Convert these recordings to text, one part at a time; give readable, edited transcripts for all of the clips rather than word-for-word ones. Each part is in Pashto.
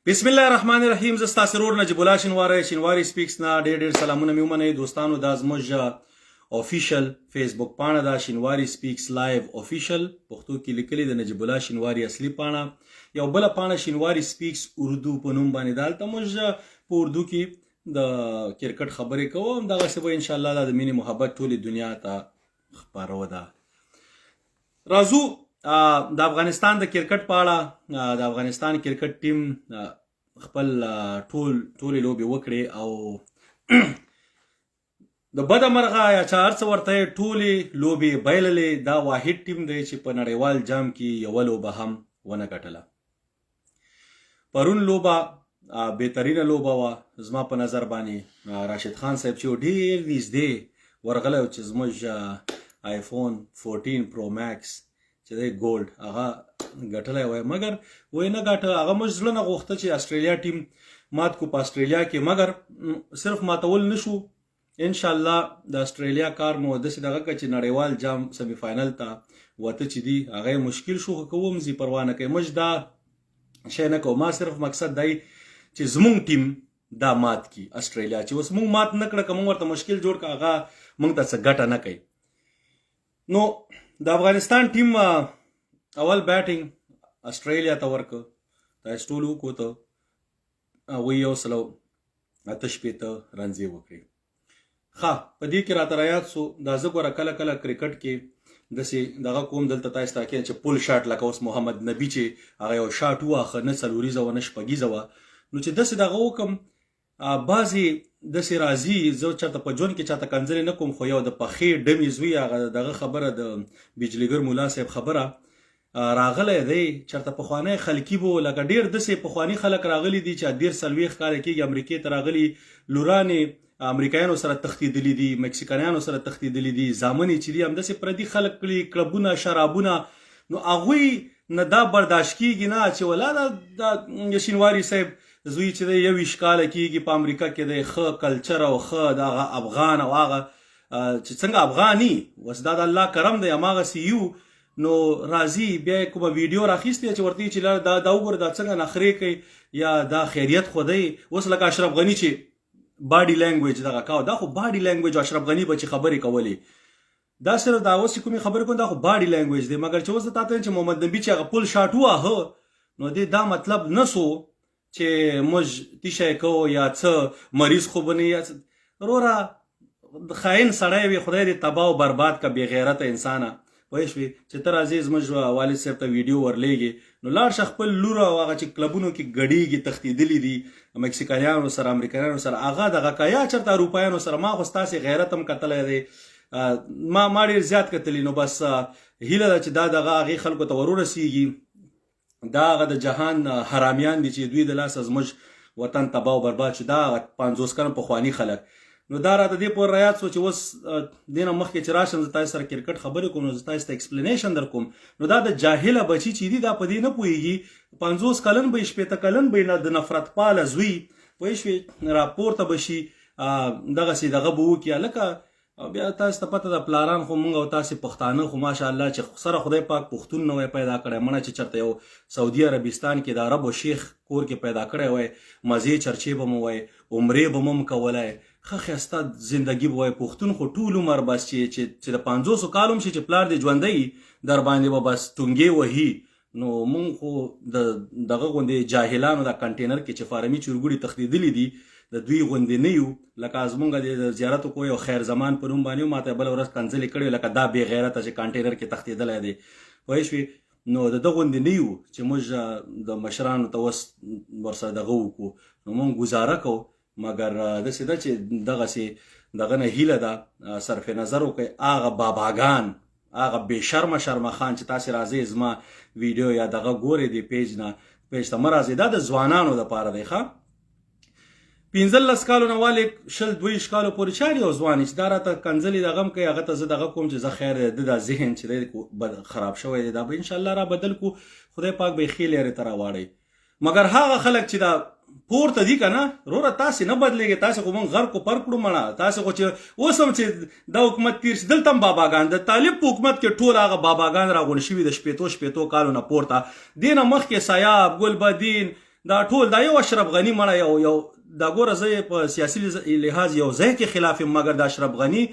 بسم الله الرحمن الرحیم. زه ستاسو ورور نجیب الله شینواری سپیکس نه ډېر سلامونه مې ومنئ دوستانو. دا زموږ افیشل فیسبوک پاڼه ده، شینواری سپیکس لایو افیشل، پښتو کې لیکلي د نجیب الله شینواری اصلي پاڼه. یو بله پاڼه شینواری سپیکس اردو په نوم باندې ده. هلته موږ په اردو کې د کرکټ خبرې کوو. همدغسې به انشاءالله دا د مینې محبت ټولې دنیا ته خپرو ده. راځو د افغانستان د کرکټ په اړه. د افغانستان کرکټ ټیم خپل ټولې لوبې وکړې او د بده مرغه یا چې هر څه ورته ټولې لوبې بایللې. دا واحد ټیم دی چې په نړیوال جام کې یوه لوبه هم ونه ګټله. پرون لوبه بهترینه لوبه وه زما په نظر باندې. راشد خان صاحب چې ډېر نږدې ورغلی و چې زموږ آیفون 14 پرو ماکس چې دی ګولډ هغه ګټلی وای، مګر وایي نه ګټه. هغه موږ زړه نه غوښته چې استرالیا ټیم مات کو په استرالیا کې، مګر صرف ماتول نشو. انشاءالله د استرالیا کار مو داسې دغه کړه چې نړیوال جام سمی فاینل ته وته چې دي هغه مشکل شو. خو کوم زی پروا نه کوي، موږ دا شی نه کوو. ما صرف مقصد دی چې زمونږ ټیم دا مات کی استرالیا، چې اوس موږ مات نه کړه که موږ ورته مشکل جوړ کړه هغه موږ ته څه ګټه نه کوي. نو د افغانستان ټیم اول بیټینګ استرالیا ته ورکړه. دا سټول وکوته 180 رنزې وکړي. ښه په دې کې راته رایاد سو دا زه ګوره کله کله کرکټ کې داسې دغه کوم دلته تاسو ته کېږي چې پول شاټ لکه اوس محمد نبي چې هغه یو شاټ وواخه نه څلوریزه وه نه شپږیزه وه، نو چې داسې دغه وکړم بعضې داسې راځي. زه چېرته په ژوند کې چاته کنځلې نه کوم، خو یو د پخې ډمې زوی هغه دغه خبره د بجلیګر ملا صاحب خبره راغلی دی. چېرته پخوانی خلکي بو لکه ډېر داسې پخواني خلک راغلي دي چې 13-14 کاله کېږي امریکې ته راغلي، لورانې امریکایانو سره تښتېدلي دي، مکسیکنیانو سره تښتېدلي دي، زامنې چې دي همداسې پردي خلک کړي، کلبونه شرابونه. نو هغوی نه دا برداشت کېږي نه چې ولا د شینواري صاحب زوی چې دی 21 کاله کېږي په امریکا کې دی، ښه کلچر او ښه د هغه افغان او هغه چې څنګه افغاني اوس دا د الله کرم دی هماغسې یو. نو راځي بیا کومه ویډیو راخیستې چې ورته چې دا وګوره دا څنګه نخرې کوي یا دا خیریت خو دی. اوس لکه اشرف غني چې باډي لینګویج دغه کاو، دا خو باډي لینګویج اشرف غني به چې خبرې کولې دا صرف دا اوس چې کومې خبرې کوم دا خو باډي لینګویج دی. مګر چې اوس تا ته چې محمد نبي چې هغه پل شاټ وواهه نو دې دا مطلب نه سو چې موږ تیشه کوو یا څه مریض خو به نه یا وروره خاین سړی وي خدای دې تباه او برباد که بې غیرته انسانه پوه شوې. چې ته راځې زموږ والد صاحب ته ویډیو ورلیږې نو لاړ شه خپل لور او هغه چې کلبونو کې ګډېږي تښتېدلي دي مکسیکانیانو سره امریکایانو سره هغه دغه که یا چېرته اروپایانو سره. ما خو ستاسې غیرت هم کتلی دی، ما ډېر زیات کتلي. نو بس هیله ده چې دا دغه هغې خلکو ته ور ورسېږي. دا هغه د جهان حرامیان دي چې دوی د لاسه زموږ وطن تباه او برباد شو. دا 50 کلن پخواني خلک. نو دا راته دې پورې رایاد سو چې اوس دې نه مخکې چې راشم زه تاسو سره کرکټ خبرې کوم نو زه تاسو ته ایکسپلینیشن در کوم. نو دا د جاهله بچي چې دي دا په دې نه پوهېږي 50 کلن به 60 کلن به د نفرت پاله زوی پوه شوې راپورته به شي دغسې دغه به وکړي. هلکه بیا تاسو ته پته ده پلاران خو مونږ او تاسې پښتانه خو ماشاءالله چې سره خدای پاک پښتون نه وای پیدا کړی، مړه چې چېرته یو سعودي عربستان کې د عرب و شیخ کور کې پیدا کړی وای، مزې چرچې به مو وای، عمرې به مو هم کولی، ښه ښایسته زندګي به وای. پښتون خو ټول عمر بس چې د 500 کال هم شي چې پلار دې ژوندی در باندې به بس ټونګې وهي. نو مونږ خو دغه غوندې جاهلانو دا کنټینر کې چې فارمي چورګوړي تښتېدلي دي د دوی غوندې نه یو. لکه زمونږ د زیارت کو یو خیر زمان په نوم باندې ما ته بله ورځ کنځلې کړې لکه دا بې غیرته چې کنټینر کې تښتېدلی دی پوه شوې. نو د ده غوندې نه یو چې موږ د مشرانو ته اوس ورسره دغه وکړو. نو مونږ ګزاره کوو، مګر داسې ده چې دغسې دغه نه هیله ده صرف نظر وکړئ هغه باباګان هغه بې شرمه شرمخان چې تاسې راځئ زما ویډیو یا دغه ګورئ دې پیج ته مه راځئ. دا د ځوانانو دپاره دی. ښه 15 کالو نه والې 22 کالو پورې چارې یو ځوان چې دا راته کنځلې دغه هم کوي هغه ته زه دغه کوم چې زه خیر د دا ذهن چې دی خراب شوی دی دا به انشاءالله را بدل کو، خدای پاک به یې ښې لارې ته راواړئ. مګر هغه خلک چې دا پورته دي که نه وروره تاسې نه بدلېږئ. تاسې خو مونږ غر کو پر کړو مړه. تاسې خو چې اوس هم چې دا حکومت تیر شي دلته هم باباګان د طالب په حکومت کې ټول هغه باباګان راغونډ شوي د 60 کالو نه پورته. دې نه مخکې سیاب ګلبدین دا ټول دا یو اشرف غنی مړه یو دا ګوره زه په سیاسي لحاظ یو ځای کې خلاف یم، مګر د اشرف غنی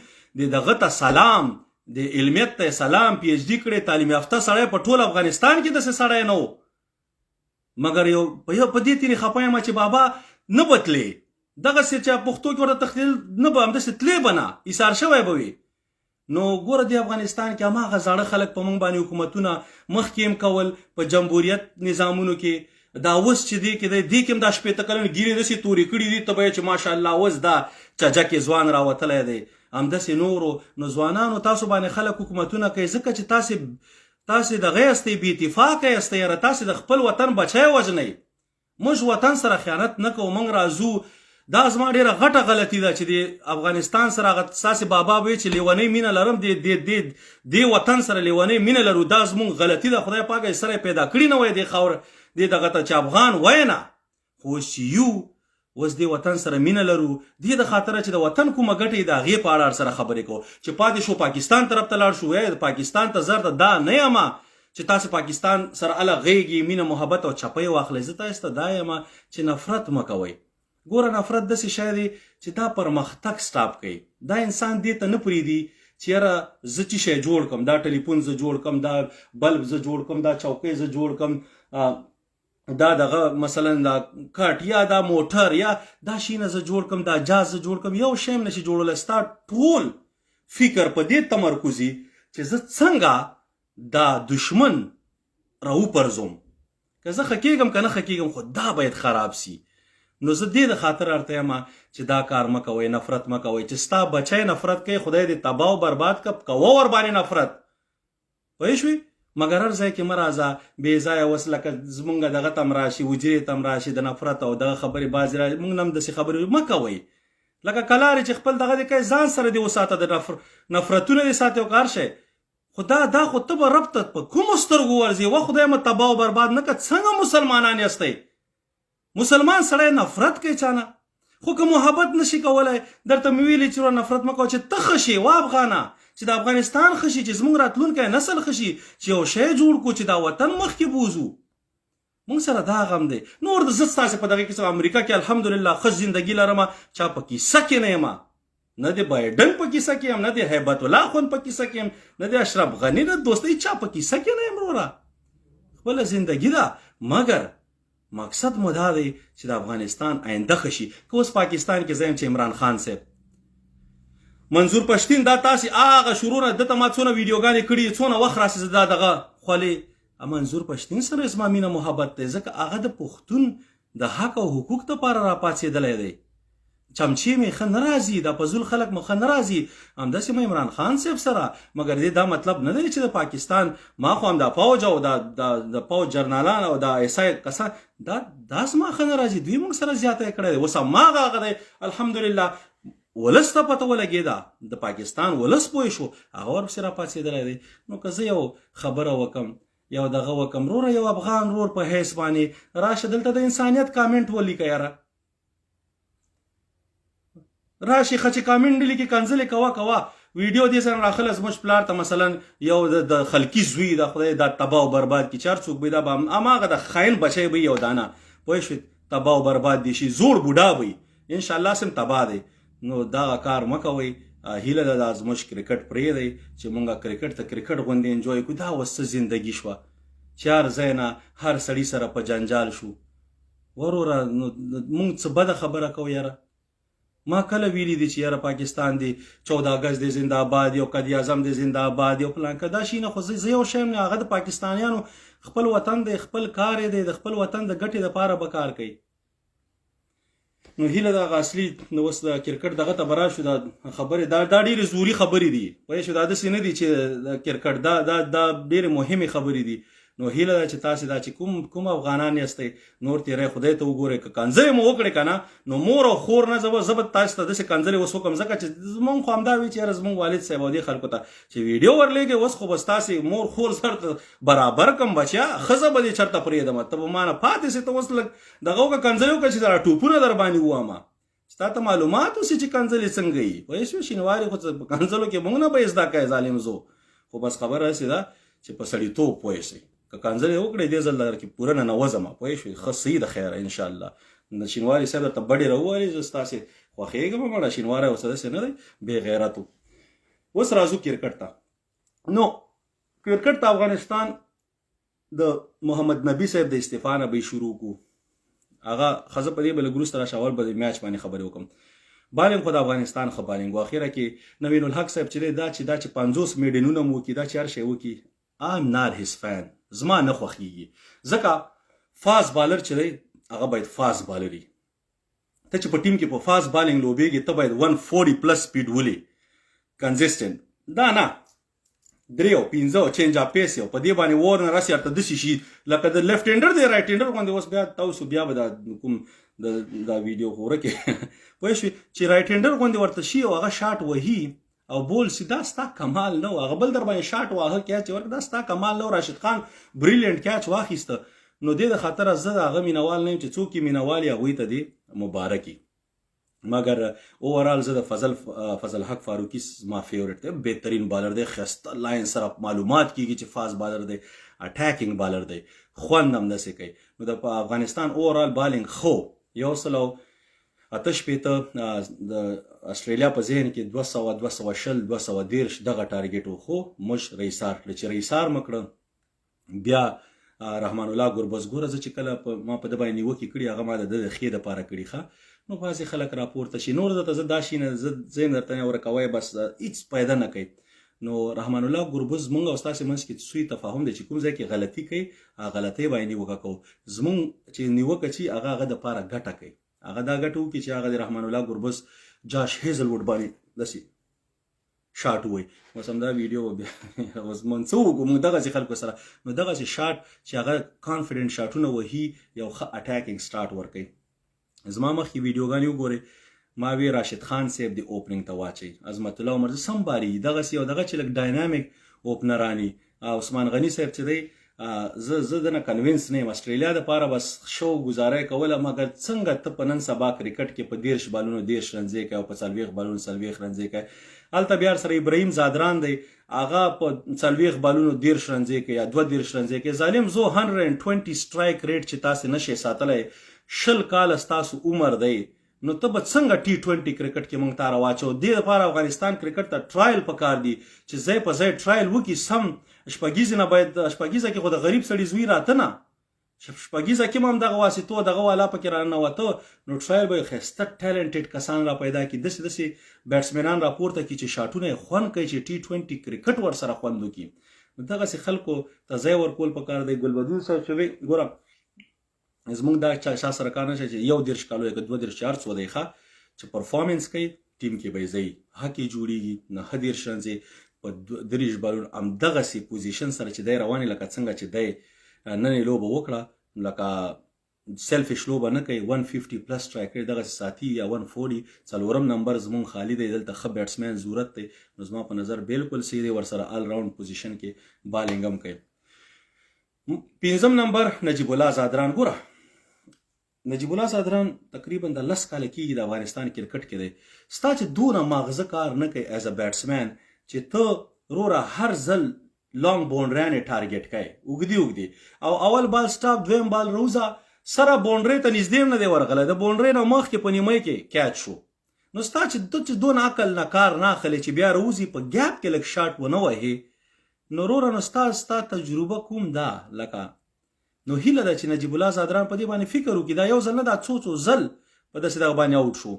د دغه ته سلام، د علمیت ته سلام، پی ایچ ډي کړی تعلیم یافته سړی په ټول افغانستان کې داسې سړی نه و، مګر یو په دې تیرې خفه یم چې بابا نه بتلې دغسې چې پښتو کې ورته تخلیل نه به همداسې تلې به نه ایثار شوی به وي. نو ګوره د افغانستان کې هماغه زاړه خلک په موږ باندې حکومتونه مخکې هم کول په جمهوریت نظامونو کې، دا اوس چې دی کې دې کې هم دا 80 کلن ګیرې داسې تورې کړي دي ته به چې ماشاءالله اوس دا چجکې ځوان راوتلی دی همداسې نورو. نو ځوانانو تاسو باندې خلک حکومتونه کوي ځکه چې تاسې دغه یاستئ بې اتفاقه یاستئ، یاره تاسې د خپل وطن بچی وژنئ. موږ وطن سره خیانت نه کوو، موږ راځو. دا زما ډیره غټه غلطي ده چې د افغانستان سره هغه ستاسې بابا وایي چې لیونۍ مینه لرم، دې وطن سره لیونۍ مینه لرو. دا زموږ غلطي ده، خدای پاک یې سره پیدا کړي نه وای دې خاوره دې دغه ته چې افغان وای نه، خو اوس چې یو اوس دې وطن سره مینه لرو، دې د خاطره چې د وطن کومه ګټې د هغې په اړه سره خبرې کوو. چې پاتې شو پاکستان طرف ته لاړ شو، وایي پاکستان ته زر ده دا نه یم چې تاسې پاکستان سره اله غېږې مینه محبت او چپۍ واخلئ. زه تاسې ته دا یم چې نفرت مه کوئ. ګوره نفرت داسې شی دی چې دا پرمختګ سټاپ کوي. دا انسان دې ته نه پرېږدي چې یاره زه چې شی جوړ کړم، دا ټلیفون زه جوړ کړم، دا بلب زه جوړ کړم، دا چوکۍ زه جوړ کړم، دا دغه مثلا دا کټ یا دا موټر یا دا شینه زه جوړ کړم، دا جاز زه جوړ کړم. یو شی هم نشي جوړولی. ستا ټول فکر په دې تمرکزي چې زه څنګه دا دشمن راوپرځوم، که زه ښه کېږم که نه ښه کېږم، خو دا باید خراب سي. نو زه دې د خاطر ارته یم چې دا کار مه کوئ، نفرت مه کوئ. چې ستا بچی نفرت کوي، خدای دې تباه او برباد کړه، کوه ورباندې نفرت، پوه شوې. مګر هر ځای کې مه راځه بې ځایه. اوس لکه زمونږ دغه ته هم راشي، حجرې ته هم راشي، د نفرت او دغه خبرې بعضې راشي، موږ نه هم داسې خبرې مه کوئ. لکه کلارې چې خپل دغه دې کوي ځان سره دې وساته، د نفرتونه دې ساتي او کار شی. خو دا خو ته به رب ته په کومو سترګو ورځي؟ و خدای مه تباه او برباد نه کړه. څنګه مسلمانان یاستئ؟ مسلمان سړی نفرت کوي چانه، خو که محبت نشي کولی. درته مې ویلي چې نفرت مه کوه چې ته ښه شې، وا افغانه، چې د افغانستان ښه شي، چې زموږ راتلونکی نسل ښه شي، چې یو شی جوړ کړو چې دا وطن مخکې بوځو. موږ سره دا غم دی. نور د زه ستاسې په دغه کې امریکا کې الحمدلله ښه زندګي لرم، چا په کیسه کې نه یم، نه د بایډن په کیسه کې یم، نه د هیبت الله خون په کیسه کې یم، نه د اشرف غني نه دوستۍ چا په کیسه کې نه یم. وروره خپله زندګي ده، مګر مقصد مو دا دی چې د افغانستان آینده ښه شي. که اوس پاکستان کې زه یم چې عمران خان صاحب، منظور پښتین، دا تاسې هغه شروع نه دته ما څونه ویډیوګانې کړي، څونه وخت راسي دا دغه خولې. منظور پښتین سره زما مینه محبت دی، ځکه هغه د پښتون د حق او حقوق دپاره راپاڅېدلی دی. چمچې مې ښه نه راځي، دا فضول خلک مو ښه نه راځي، همداسې مې عمران خان صاحب سره. مګر دې دا مطلب نه دی چې د پاکستان ما خو هم دا فوج او د فوج جرنالان او د ایس آی کسان دا زما ښه نه راځي، دوی موږ سره زیاتی کړی دی. اوس هماغه هغه دی الحمدلله ولس ته پته ولګېده، د پاکستان ولس پوه شو، هغه ورپسې راپاڅېدلی دی. نو که زه یو خبره وکم، یو دغه وکم، وروره یو افغان رور په حیث باندې راشه دلته د انسانیت کامنټ ولیکه. یاره راشي ښه چې کامنټ لیکي، کنځلې کوه ویډیو دې سره راخله زموږ پلار ته مثلا یو د خلقي زوی د خدای دا تباه او برباد کی چار څوک به دا هماغه د خاین بچی به یو دانه پوه شوې تباه او برباد دي شي، زوړ بوډا وي انشاءالله سم تباه دی. نو دا کار مه کوئ. هیله ده دا زموږ کرکټ پرېږدئ چې مونږ کرکټ ته کرکټ غوندې انجوای کړو. دا اوس څه زندګي شوه چې هر ځای نه هر سړي سره په جنجال شو. وروره نو مونږ څه بده خبره کوو. یاره ما کله ویلی دی چې یاره پاکستان دی 14 اگست دی زنده آباد، یو قائد اعظم دی زنده آباد، یو پلان که دا شي نه. خو زه یو شی نه، هغه د پاکستانیانو خپل وطن دی، خپل کار دی، د خپل وطن د ګټې دپاره به کار کوي. نو هیله د هغه اصلي نو اوس د کرکټ دغه ته به راشو. دا خبرې دا ډېرې زوري خبرې دي، پوه شو، دا داسې نه دي چې د کرکټ دا ډېرې مهمې خبرې دي. نو هیله ده چې تاسې دا چې کوم افغانان یاستئ نور تیری خدای ته وګورئ. که کنځلې مو وکړې که نه نو مور او خور نه زه به تاسو ته داسې کنځلې اوس وکړم، ځکه چې زمونږ خو همدا وي چې یاره زمونږ والد صاحب او دې خلکو ته چې ویډیو ورلېږئ، اوس خو به ستاسې مور خور سره برابر کړم بچیا، ښځه به دې چېرته پرېږدم، ته به ما نه پاتې سې. ته اوس لږ دغه وکړه کنځلې وکړه چې دا ټوپونه در باندې ووامه، ستا ته معلومات اوسي چې کنځلې څنګه وي، پوه شوې. شینواري خو په کنځلو کې موږ نه به زده کوې ظالم زو. خو بس خبره هسې ده چې په سړیتوب پوه شئ، که کنځلې وکړې دې ځل در کې پوره ننوځم پوه شوې ښه صحیح د خیره انشاءالله د شینواري صاحب درته بډې راووالې زه ستاسې خوښېږم مړه شینواری اوس داسې نه دی بې غیرت و. اوس راځو کرکټ ته. نو کرکټ ته افغانستان د محمد نبي صاحب د استعفا نه به شروع کو هغه ښځه په دې به لږ وروسته راشه اول به د میچ باندې خبرې وکړم. بالنګ خو د افغانستان ښه بالنګ و اخره کې نوین الحق صاحب چې دی دا چې 50 میډینونه مو وکړي دا چې هر شی وکړي I'm not his fan زما نه خوښېږي ځکه فاست بالر چې دی هغه باید فاست بالر وي. ته چې په ټیم کې په فاست بالنګ لوبېږي ته باید 140 پلس سپیډ ولې کنزسټنټ دا نه 3 او 5 چینج اپ پیس یو په دې باندې ورنر راسي ارته د شي لکه د لیفت هینډر دی رائټ هینډر باندې اوس بیا تاسو بیا به کوم دا ویډیو خوره کې پوه شئ چې رائټ هینډر باندې ورته شي او هغه شاټ وهي او بول سیدا ستا کمال نه هغه بل در باندې شاټ واهه کیچ ورک دا ستا کمال نه. راشد خان بریلیانت کیچ واخیسته نو دې د خاطر زه هغه مینوال نه چې څوک مینوال یا غوي ته دی مبارکي مگر اوورال زه د فضل حق فاروقي ما فیورټ دی بهترین بالر دی خسته لاین سره معلومات کیږي چې فاست بالر دی اٹیکینګ بالر دی خوند هم داسې کوي. نو د افغانستان اوورال بالینګ خو 188 د استرالیا په ذهن کې 200 210 213 دغه ټارګټ و خو موږ رئیسار کړ چې رئیسار مکړه بیا رحمان الله ګربز ګوره زه چې کله ما په د باندې نیوکې کړي هغه ما د خې د پاره کړي ښه نو بعضې خلک راپورته شي نور درته زه دا شي نه زه ځین درته نه ورکوی بس هیڅ پیدا نه کوي. نو رحمان الله ګربز زمونږ او ستاسې منځ کې سوی تفاهم دی چې کوم ځای کې غلطي کوي هغه غلطۍ باندې نیوکه کوو زمونږ چې نیوکه چې هغه د پاره ګټه کوي هغه دا ګټه وکړي چې هغه د رحمان الله ګربز جاش هیزلوډ باندې داسې شاټ وای اوس هم دا ویډیو بیا اوس مونږ څه وکړو موږ دغسې خلکو سره نو دغسې شاټ چې هغه کانفیډنټ شاټونه وهي یو ښه اټیکینګ سټارټ ورکوي. زما مخکې ویډیوګانې وګورئ ما وی راشد خان صاحب د اوپننګ ته واچوي عظمت الله عمر سم باري دغسې یو دغه چې لږ ډاینامیک اوپنرانی عثمان غني صاحب چې دی زه دنه کنوینس نه یم استرالیا دپاره بس شو ګزاره کوله مګر څنګه ته په نن سبا کرکټ کې په 10 بالونو 10 رنځې کوي او په 40 بالونو 40 رنځې کوي هلته بیا سره ابراهیم زادران دی هغه په 40 بالونو 10 رنځې کوي یا 2 رنځې کوي ظالم زو 120 سټرایک ریټ چې تاسو نشئ ساتلی 20 کال ستاسو عمر دی نو ته به څنګه T20 کرکټ کې مونږ ته راواچو دې لپاره افغانستان کرکټ ته ټرایل پکار دی چې ځای په ځای ټرایل وکړي سم شپږیزه نه باید شپږیزه کې خو د غریب سړي زوی راته نه شپږیزه کې هم دغه واسطو دغه والا پکې راننوته نو ټرایل به ښایسته ټیلنټډ کسان را پیدا کړي داسې بیټسمینان راپورته کړي چې شاټونه یې خوند کوي چې T20 کرکټ ورسره خوند وکړي دغسې خلکو ته ځای ورکول پکار دی. ګلبدین صاحب چې وی ګوره زمونږ دا چا سره کار نشته چې 11 کالو یا 2 4 څو دی ښه چې پرفارمنس کوي ټیم کې به یې ځایي هکې جوړېږي 9 رنځې په 3 بالونو همدغسې پوزیشن سره چې دی روانې لکه څنګه چې دی نن یې لوبه وکړه لکه سیلفش لوبه نه کوي 150 پلس ټرای کوي دغسې ساتي یا 140 څلورم نمبر زمونږ خالي دی دلته ښه بیټسمین ضرورت دی نو زما په نظر بالکل صحیح دی ورسره آل راؤنډ پوزیشن کې بالینګ هم کوي. 5م نمبر نجیب الله زادران ګوره نجیب الله زادران تقریبا د 10 کاله کېږي د افغانستان کرکټ کې دی ستا چې دونه ماغزه کار نه کوي ایز ا بیټسمین چې ته وروره هر ځل لانګ باونډریانې ټارګټ کوي اوږدي او اول بال سټاپ دویم بال روزه سره باونډرۍ ته نږدې هم نه دی ورغلی د باونډرۍ نه مخکې په نیمۍ کې کیچ شو نو ستا چې دونه عقل نه کار نه اخلي چې بیا روزي په ګیپ کې لږ شاټ ونه وهي نو وروره نو ستا تجربه کوم ده لکه نو هیله ده چې نجیب الله زادران په دې باندې فکر وکړي دا یو ځل نه دا څو ځل په داسې دغه باندې اوټ شو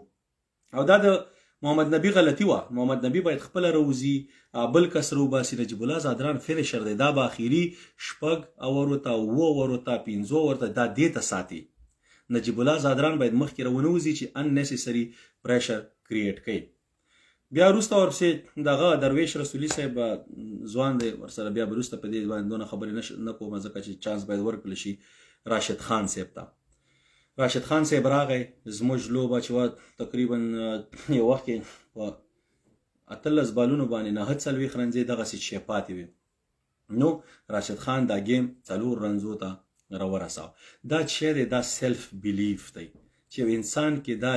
او دا د محمد نبي غلطي وه محمد نبي باید خپله روزي بل کس روباسي نجیب الله زادران فینیشر دی دا به اخري 6 اوور ورته 7 اوور ورته 5 ورته دا دې ته ساتي نجیب الله زادران باید مخکې راونوځي چې اننیسسري پریشر کریټ کوي. بیا وروسته ورپسې دغه درویش رسولي صاحب ځوان دی ورسره بیا وروسته په دې باندې دونه خبرې نه کوم ځکه چې چانس باید ورکړل شي راشد خان صاحب ته. راشد خان صاحب راغی زموږ لوبه چې وه تقریبا یو وخت کې په 18 بالونو باندې 9 رنځې دغسې چې پاتې وي نو راشد خان دا گیم 4 رنځو ته راورساو. دا چې دی دا سیلف بیلیف دی چې انسان کې دا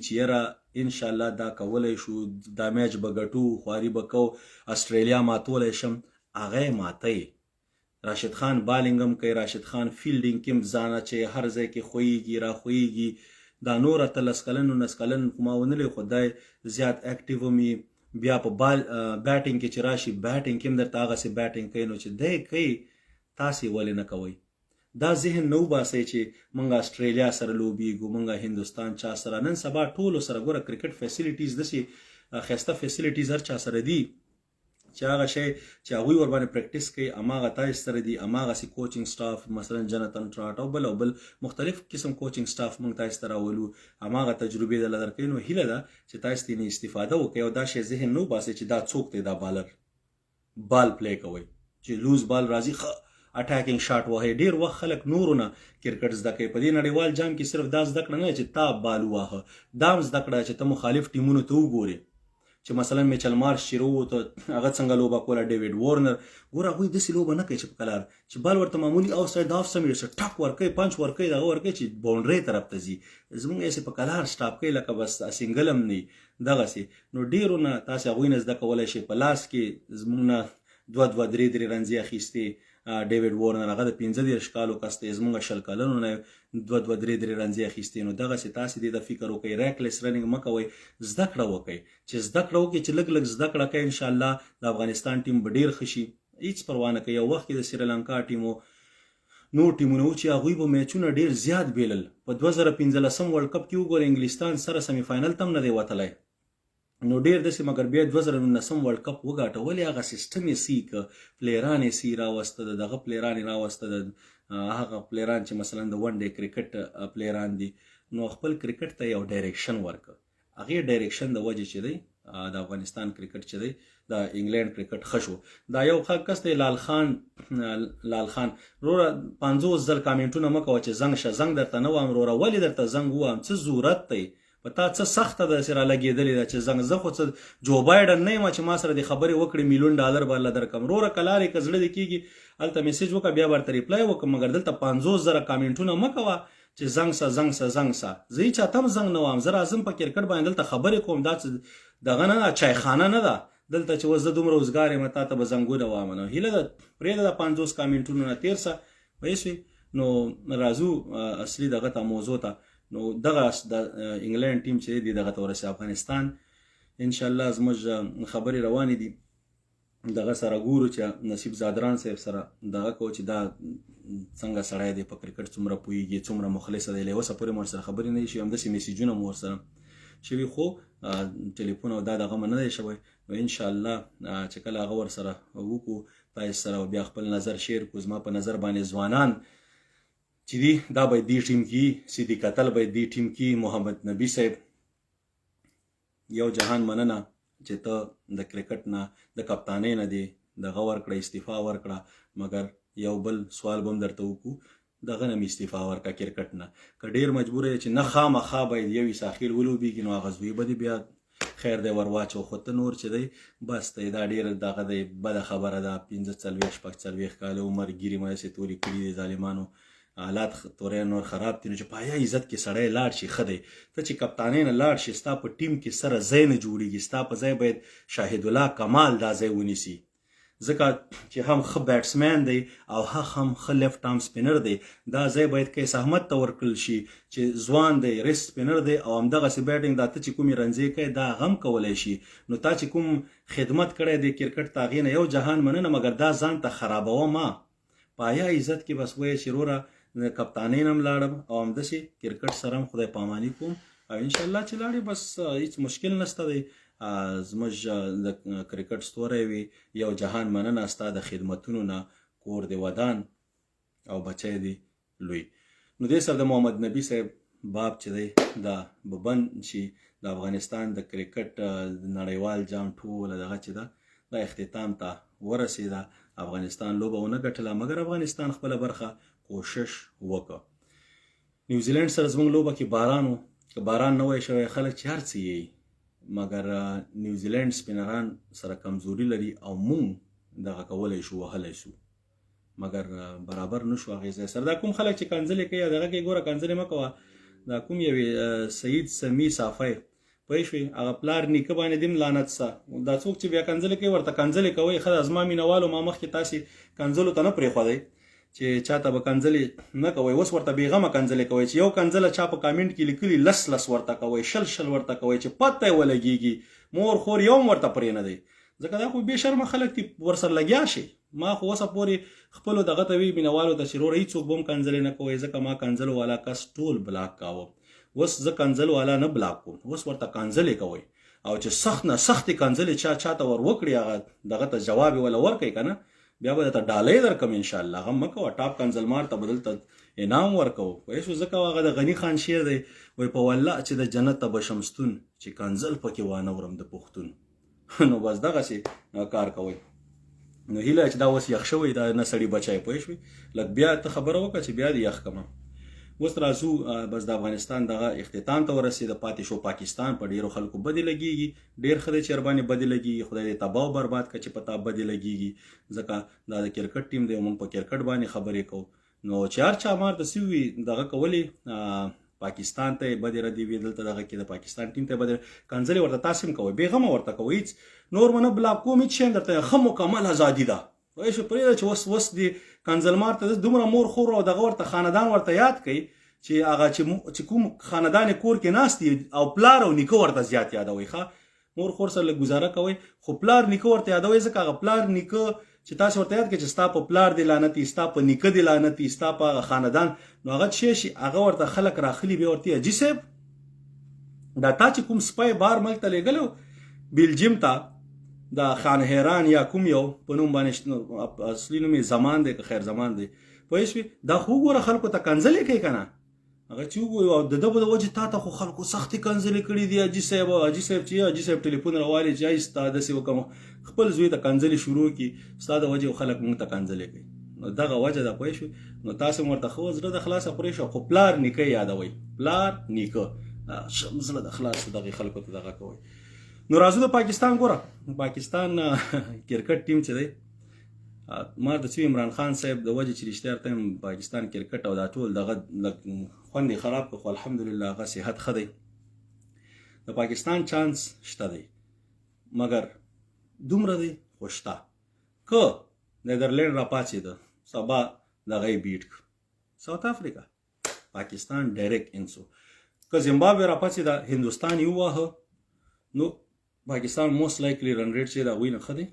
چې یاره انشاءالله دا کولی شو دا میچ به ګټو خواري به کو استرالیا ماتولی شم هغه یې ماتی راشد خان بالینګ هم کوي، راشد خان فیلډینګ کې هم ځانه چې هر ځای کې خویږي را خویږي. دا نور 13 کلن 19 کلن ما ونلې خدای زیات اکټیو می بیا په بال بیټینګ کې چې راشي بیټینګ کې هم درته هغسې بیټینګ کوي، نو چې دی کوي تاسې ولې نه کوئ؟ دا ذهن نو باسئ چې مونږ استرالیا سره لوبیږو، مونږ هندوستان چا سره، نن سبا ټولو سره ګوره کرکټ فیسیلیټیز داسې ښایسته فیسیلیټیز هر چا سره دي چې هغه شی چې هغوی ورباندې پریکټیس کوي هماغه تاسې سره دي، هماغسې کوچنګ سټاف مثلا جنتن ټراټ او بل مختلف قسم کوچنګ سټاف مونږ تاسې ته راولو، هماغه تجربې درله درکوي. نو هیله ده چې تاسې ترېنه استفاده وکړئ او دا شی ذهن نو باسئ چې دا څوک دی، دا بالر بال پلی کوئ چې لوز بال راځي ښه اټاکینګ شاټ وهي. ډیر وخت خلک نورونه کرکټ زده کوي، په دې نړیوال جام کې صرف دا زده کړه نه چې تا بال واهه، دا هم زده کړه چې ته مخالف ټیمونو ته وګورې چې مثلا میچل مارش چې راووته هغه څنګه لوبه کوله، ډیوډ وارنر ګوره هغوی داسې لوبه نه کوي چې په کلار چې بال ورته معمولي آف ساید هاف سم یې ټک ورکوي پنچ ورکوي دغه ورکوي چې باونډرۍ طرف ته ځي. زموږ یې په کلار سټاپ کوي لکه بس سینګل هم نه دغسې. نو ډیرو نه تاسې هغوی نه زده کولی شئ. په لاس کې زموږ نه 2 3 رنزې اخیستې ډیوډ وارنر هغه د 15 کالو کس دی، زموږ 20 کلنو نه 2 3 رنزې اخیستې. نو دغسې تاسې دې د فکر وکړئ، ریکلیس رننګ مه کوئ، زده کړه وکړئ. چې زده کړه وکړئ چې لږ لږ زده کړه کوئ انشاءالله د افغانستان ټیم به ډېر ښه شي. هېڅ پروا نه کوي. یو وخت کې د سریلانکا ټیمو نور ټیمونه و چې هغوی به میچونه ډېر زیات بیلل. په 2015 ورلډ کپ کې وګورئ انګلستان سره سمی فاینل ته هم نه دی وتلی، نو ډیر داسې مګر بیا 2019 ورلډ کپ وګاټه. ولې هغه سیستم یې سی که پلیران یې سی راوسته د دغه پلیران یې راوسته د هغه پلیران چې مثلا د ون ډے کرکټ پلیران دي، نو خپل کرکټ ته یو ډایرکشن ورکړه. هغې ډایرکشن د وجې چې دی د افغانستان کرکټ چې دی د انګلینډ کرکټ ښه شو. دا یو ښه کس دی لال خان وروره 50 ځل کامنټونه مه کوه چې زنګ شه، زنګ درته نه وایم وروره. ولې درته زنګ ووایم؟ څه ضرورت دی؟ په تا څه سخته داسې رالګېدلې ده چې زنګ زه خو څه جو بایډن نه یم چې ما سره دې خبرې وکړې $1,000,000 به الله درکړم. وروره که لارې که زړه دې کېږي هلته میسیج وکړه بیا به ورته ریپلای وکړم، مګر دلته 50,000 کامنټونه مه کوه چې زنګ سه زنګ سه زنګ سه. زه هېچا ته هم زنګ نه وایم، زه راځم په کرکټ باندې دلته خبرې کوم، دا څه دغه نه ده، چایخانه نه ده دلته چې اوس زه دومره روزګار یم تا ته به زنګونه وایم. نو هیله ده پرېږده د 50 کامنټونو نه تېر سه پوه شوې. نو راځو اصلي دغه ته موضوع ته. نو دغه د انګلینډ ټیم چې دی دغه ته ورسې افغانستان انشاءالله زموږ خبرې روانې دي. دغه سره ګورو چې نصیب زادران صاحب سره دغه کوو چې دا څنګه سړی دی په کرکټ څومره پوهېږي څومره مخلصه دی. له اوسه پورې مو ورسره خبرې نه دي شوي، همداسې میسیجونه مو ورسره شوي خو ټلیفون او دا دغه مو نه دی شوی. نو انشاءالله چې کله هغه ورسره وکړو تاسو سره بیا خپل نظر شیر کړو. زما په نظر باندې ځوانان چې دی دا باید دې ټیم کې سیدي کتل باید دې ټیم کې محمد نبي صاحب یو جهان مننه چې ته د کرکټ نه د کپتانۍ نه دی دغه ورکړه استعفا ورکړه، مګر یو بل سوال به هم درته وکړو دغه نه مې استعفا ورکړه کرکټ نه. که ډېر مجبوره یې چې نه خامخا باید یو ساخیل ولوبېږي نو هغه زوی به دې بیا خیر دی ور واچو، خو ته نور چې دی بس دی دا ډېر دغه دی بده خبره ده. 45 شپږ کاله عمر ګیري مه داسې تورې کړي دي ظالمانو، حالات تورې نور خراب دي. نو چې پایا عزت کې سړی لاړ شي ښه دی. ته چې کپتانۍ نه لاړ شي ستا په ټیم کې سره ځای نه جوړېږي، ستا په ځای باید شاهد الله کمال دا ځای ونیسي، ځکه چې هم ښه بیټسمین دی او هم ښه لیفټ آرم سپینر دی. دا ځای باید قیس احمد ته ورکړل شي چې ځوان دی ریسټ سپینر دی او همدغسې بیټینګ دا ته چې کومې رنځې کوي دا غم کولی شي. نو تا چې کوم خدمت کړی دی کرکټ ته هغې نه یو جهان مننه، مګر دا ځان ته خرابوه ما. پایا عزت کې بس وایه چې وروره کپتانۍ نه هم لاړم او همداسې کرکټ سره هم خدای پاماني کوم او انشاءالله چې لاړې بس هېڅ مشکل نشته دی. زموږ د کرکټ ستوری وي یو جهان مننه ستا د خدمتونو نه، کور دی ودان او بچی دی لوی. نو دې سره د محمد نبي صاحب باب چې دی دا به بند شي. د افغانستان د کرکټ نړیوال جام ټوله دغه چې ده دا اختتام ته ورسېده. افغانستان لوبه ونه ګټله مګر افغانستان خپله برخه کوشش وکړه. نیوزیلینډ سره زموږ لوبه کې باران و، که باران نه وای شوی خلک چې هر څه یې، مګر نیوزیلینډ سپینران سره کمزوري لري او مونږ دغه کولی شو وهلی شو مګر برابر نه شو هغې ځای سره. دا کوم خلک چې کنځلې کوي دغه کې ګوره کنځلې مه کوه. دا کوم یوې سعید سمی صافی پوه شوې هغه پلار نیکه باندې دیم لعنت سه دا څوک چې بیا کنځلې کوي ورته کنځلې کوئ ښه زما مینهوالو ما مخکې تاسې کنځلو ته نه پرېښودئ چې چاته به کنځلې نه کوئ اوس ورته بېغمه کنځلې کوئ چې یو کنځله چا په کامنټ کې لیکلي لس ورته کوئ شل ورته کوئ چې پته یې ولګېږي مور خور یو هم ورته پرې نه دی ځکه دا خو بې شرمه خلک دي ورسره لګیا شي ما خو اوسه پورې خپلو دغه ته وي مینهوالو ته چې وروره هېڅوک به هم کنځلې نه کوئ ځکه ما کنځلو والا کس ټول بلاک کاوه اوس زه کنځلو والا نه بلاک کوم اوس ورته کنځلې کوئ او چې سخت نه سختې کنځلې چاته ور وکړي هغه دغه ته جواب یې وله ورکوي که نه بیا به درته ډالۍ درکړم انشاءالله هغه مه کوه ټاپ کنځلمار ته به دلته انعام ورکوو پوه شو ځکه هغه د غني خان شعر دی وایي په والله چې د جنت ته به شمستون چې کنځل پکې وانه ورم د پښتون نو بس دغسې کار کوئ نو هیله چې دا اوس یخ شوی دا نه سړي بچی پوه شوې لږ بیا ته خبره وکړه چې بیا دې یخ کړم اوس راځو بس د افغانستان دغه اختتام ته ورسېده پاتې شو پاکستان په ډېرو خلکو بدې لګېږي ډېر ښه دی چې ورباندې بدې لګېږي خدای دې تباه او برباد کړه چې په تا بدې لګېږي ځکه دا د کرکټ ټیم دی موږ په کرکټ باندې خبرې کوو نو چې هر چا مارته سوي دغه کولې پاکستان ته بدې ردې وي دلته دغه کې د پاکستان ټیم ته بدې کنځلې ورته تاسې هم کوئ بېغمه ورته کوئ هېڅ نور به نه بلاک کوم هېڅ شی هم درته ښه مکمل ازادي ده پوه شو پرېږده چې اوس دې کنځلمار ته دومره مور خور او دغه ورته خاندان ورته یاد کوي چې هغه چې کوم خاندان کور کې ناست دي او پلار او نیکه ورته زیات یادوي ښه مور خور سره لږ ګزاره کوئ خو پلار نیکه ورته یادوي ځکه هغه پلار نیکه چې تاسو ورته یاد کړئ چې ستا په پلار دی لعنتي ستا په نیکه دی لعنتي ستا په خاندان نو هغه څه شي هغه ورته خلک راخلي بیا ورته اجي صاحب دا تا چې کوم سپی بار ملک ته لېږلو بیلجیم ته د خان حیران یا کوم یو په نوم باندې اصلي نوم یې زمان دی که خیر زمان دی پوه شوې دا خو وګوره خلکو ته کنځلې کوي که نه هغه چې وګورو او د ده په د وجې تا ته خو خلکو سختې کنځلې کړي دي حاجي صاحب چې حاجي صاحب ټلیفون راوالي چې ستا داسې وکړم خپل زوی ته کنځلې شروع کړي ستا د وجې خلک موږ ته کنځلې کوي نو دغه وجه ده پوه شوې نو تاسو هم ورته ښه زړه د خلاصه پرې شو خو پلار نیکه یادوئ پلار نیکه زړه د خلاصه دغې خلکو ته دغه کوئ نو راځو د پاکستان ګوره پاکستان کرکټ ټیم چې دی ما د څه عمران خان صاحب د وجې چې رښتیا ورته پاکستان کرکټ او دا ټول دغه خوند یې خراب کړ خو الحمدلله هغه صحت ښه دی د پاکستان چانس شته دی مګر دومره دی خو شته که نیدرلینډ راپاڅېده سبا دغه یې بیټ کړ ساوت افریقا پاکستان ډایرکټ انسو که زیمبابوې راپاڅېده هندوستان یې وواهه نو پاکستان موست لایکلی رن ریټ چې د هغوی نه ښه دی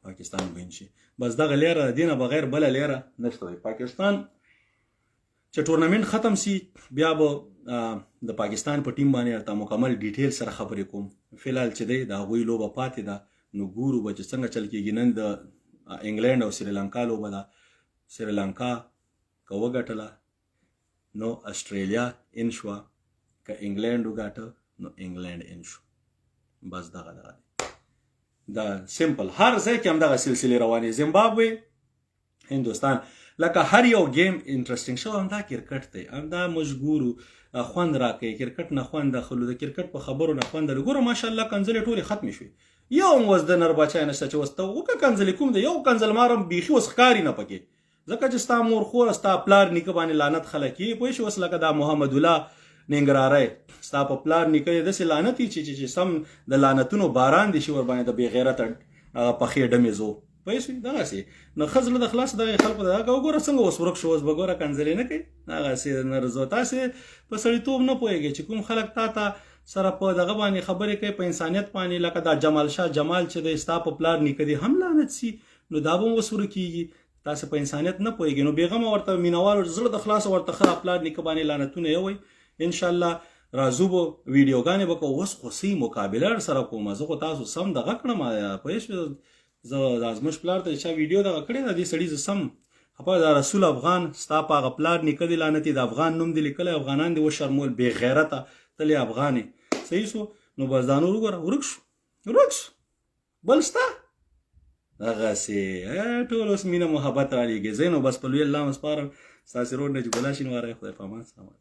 پاکستان وین شي بس دغه لیره د دې نه بغیر بله لیره نشته دی پاکستان چې ټورنمنټ ختم سي بیا به د پاکستان په ټیم باندې ورته مکمل ډیټیل سره خبرې کوم فلحال چې دی د هغوی لوبه پاتې ده نو ګورو به چې څنګه چل کېږي نن د انګلینډ او سریلانکا لوبه ده سریلانکا که وګټله نو اسټرالیا ان شوه که انګلینډ وګاټه نو انګلینډ ان شو بس دغه دی دا سمپل هر ځای کې هم دغه سلسلې روانې زیمبابوې هندوستان لکه هر یو گیم انټرسټینګ شو همدا کرکټ دی همدا مجبورو خوند راکوي کرکټ نه خوند اخلو د کرکټ په خبرو نه خوند ګوره ماشاءالله کنځلې ټولې ختمې شوې یو هم اوس د نربچی نشته چې اوس ته وکړه کنځلې کوم دی یو کنځلمار هم بیخي اوس ښکاري نه پکې ځکه چې ستا مور خور ستا پلار نیکه باندې لعنت خلک یې پوه شي اوس لکه دا محمد الله ننګرهاری ستا په پلار نیکه یې داسې لعنت وي چې سم د لعنتونو باران دي شي ورباندې د بې غیرته پخې ډمې زو پوه شوې دغسې نو ښه زړه د خلاص دغې خلکو ته دغه وګوره څنګه اوس ورک شو اوس به ګوره کنځلې نه کوي هغسې نرزو تاسې په سړیتوب نه پوهېږئ چې کوم خلک تا ته سره په دغه باندې خبرې کوي په انسانیت باندې لکه دا جمال شاه جمال چې دی ستا په پلار نیکه دی هم لعنت سي نو دا به هم اوس ورکېږي تاسې په انسانیت نه پوهېږئ نو بېغمه ورته مینهوالو زړه د خلاصه ورته ښه پلار نیکه باندې لعنتونه یوئ انشاءالله راځو به ویډیوګانې به کوو اوس خو صحیح مقابله سره کوم زه خو تاسو سم دغه کړم پوه شوې زه د ازمش پلار ته چا ویډیو دغه کړې ده دې سړي زه سم خپه د رسول افغان ستا په هغه پلار نیکه دی لعنتي د افغان نوم دی لیکلی افغانان دې وشرمول بې غیرته تلې افغانې صحیح شو نو بس دا نور وګوره ورک شو بل شته دغسې ټول اوس مینه محبت را لېږي زه نو بس په لوی الله م سپارم ستاسې روډ نه چې ګلا شي نو واره خدای په امان سلام